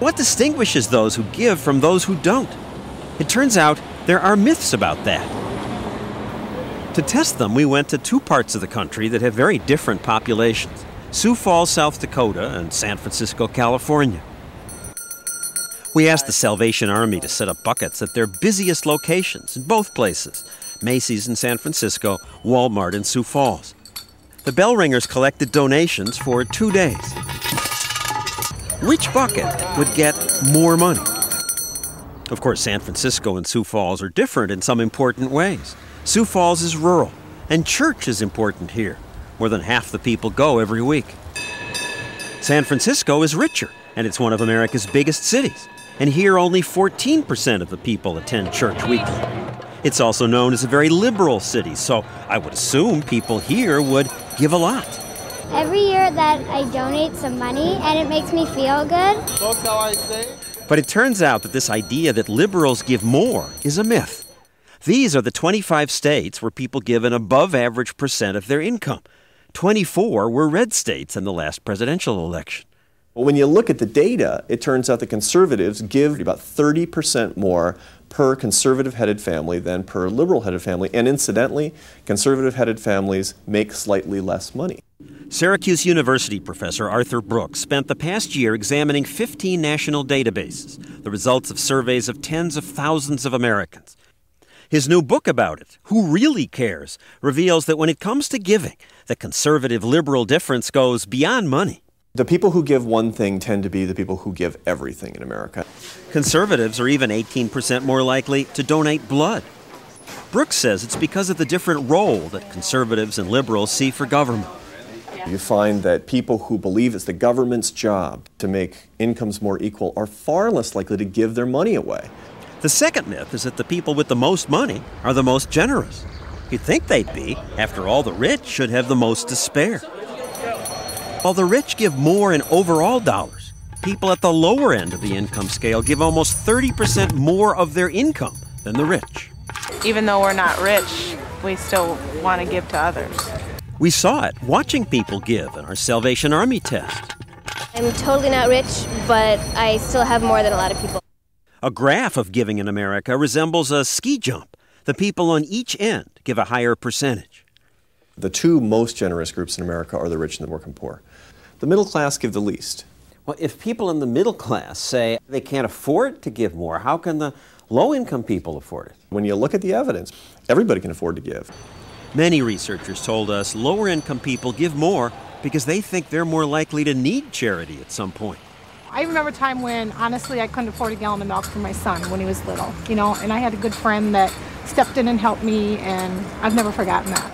What distinguishes those who give from those who don't? It turns out there are myths about that. To test them, we went to two parts of the country that have very different populations: Sioux Falls, South Dakota, and San Francisco, California. We asked the Salvation Army to set up buckets at their busiest locations in both places: Macy's in San Francisco, Walmart in Sioux Falls. The bell ringers collected donations for 2 days. Which bucket would get more money? Of course, San Francisco and Sioux Falls are different in some important ways. Sioux Falls is rural, and church is important here. More than half the people go every week. San Francisco is richer, and it's one of America's biggest cities. And here only 14% of the people attend church weekly. It's also known as a very liberal city, so I would assume people here would give a lot. Every year that I donate some money, and it makes me feel good. That's how I say. But it turns out that this idea that liberals give more is a myth. These are the 25 states where people give an above-average percent of their income. 24 were red states in the last presidential election. Well, when you look at the data, it turns out the conservatives give about 30% more per conservative-headed family than per liberal-headed family. And incidentally, conservative-headed families make slightly less money. Syracuse University professor Arthur Brooks spent the past year examining 15 national databases, the results of surveys of tens of thousands of Americans. His new book about it, Who Really Cares?, reveals that when it comes to giving, the conservative-liberal difference goes beyond money. The people who give one thing tend to be the people who give everything in America. Conservatives are even 18% more likely to donate blood. Brooks says it's because of the different role that conservatives and liberals see for government. You find that people who believe it's the government's job to make incomes more equal are far less likely to give their money away. The second myth is that the people with the most money are the most generous. You'd think they'd be. After all, the rich should have the most to spare. While the rich give more in overall dollars, people at the lower end of the income scale give almost 30% more of their income than the rich. Even though we're not rich, we still want to give to others. We saw it watching people give in our Salvation Army test. I'm totally not rich, but I still have more than a lot of people. A graph of giving in America resembles a ski jump. The people on each end give a higher percentage. The two most generous groups in America are the rich and the working poor. The middle class give the least. Well, if people in the middle class say they can't afford to give more, how can the low-income people afford it? When you look at the evidence, everybody can afford to give. Many researchers told us lower-income people give more because they think they're more likely to need charity at some point. I remember a time when, honestly, I couldn't afford a gallon of milk for my son when he was little, and I had a good friend that stepped in and helped me, and I've never forgotten that.